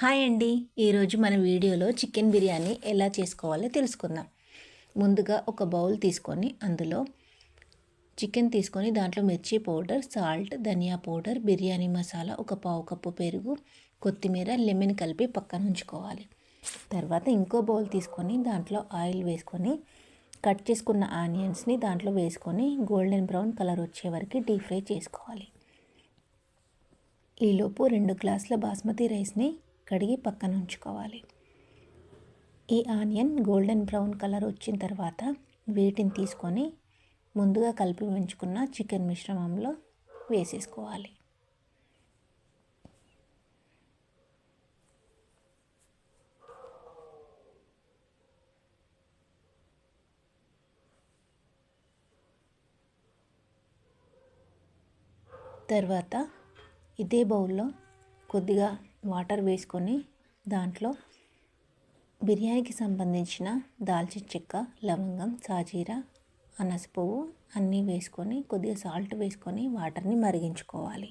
Hi అండి. ఈరోజు మన వీడియోలో చికెన్ బిర్యానీ ఎలా చేసుకోవాలో తెలుసుకుందాం. ముందుగా ఒక బౌల్ తీసుకొని అందులో చికెన్ తీసుకొని దాంట్లో మిర్చి పౌడర్, సాల్ట్, ధనియా పౌడర్, బిర్యానీ మసాలా, ఒక పావు కప్పు పెరుగు, కొత్తిమీర, లెమన్ కలిపి పక్కన ఉంచుకోవాలి. తర్వాత ఇంకో బౌల్ తీసుకొని దాంట్లో ఆయిల్ వేసుకొని కట్ చేసుకున్న ఆనియన్స్ని దాంట్లో వేసుకొని గోల్డెన్ బ్రౌన్ కలర్ వచ్చే వరకు డీప్ ఫ్రై చేసుకోవాలి. ఈలోపు 2 గ్లాసుల బాస్మతి రైస్ని కడిగి పక్కన ఉంచుకోవాలి. ఈ ఆనియన్ గోల్డెన్ బ్రౌన్ కలర్ వచ్చిన తర్వాత వీటిని తీసుకొని ముందుగా కలిపి ఉంచుకున్న చికెన్ మిశ్రమంలో వేసేసుకోవాలి. తర్వాత ఇదే బౌల్లో కొద్దిగా వాటర్ వేసుకొని దాంట్లో బిర్యానీకి సంబంధించిన దాల్చిన చెక్క, లవంగం, సాజీరా, అనాస పువ్వు అన్నీ వేసుకొని కొద్దిగా సాల్ట్ వేసుకొని వాటర్ని మరిగించుకోవాలి.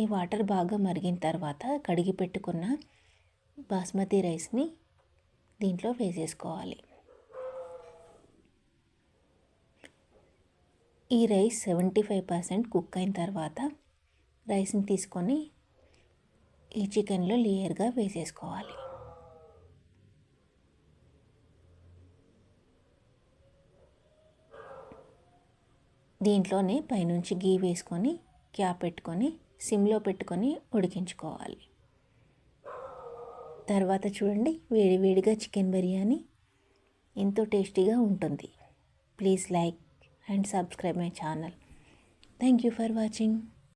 ఈ వాటర్ బాగా మరిగిన తర్వాత కడిగి పెట్టుకున్న బాస్మతి రైస్ని దీంట్లో వేసేసుకోవాలి. ఈ రైస్ 75% కుక్ అయిన తర్వాత రైస్ని తీసుకొని ఈ చికెన్లో లేయర్గా వేసేసుకోవాలి. దీంట్లోనే పైనుంచి గీ వేసుకొని క్యాప్ పెట్టుకొని సిమ్లో పెట్టుకొని ఉడికించుకోవాలి. తర్వాత చూడండి, వేడివేడిగా చికెన్ బిర్యానీ ఎంతో టేస్టీగా ఉంటుంది. Please like and subscribe my channel. Thank you for watching.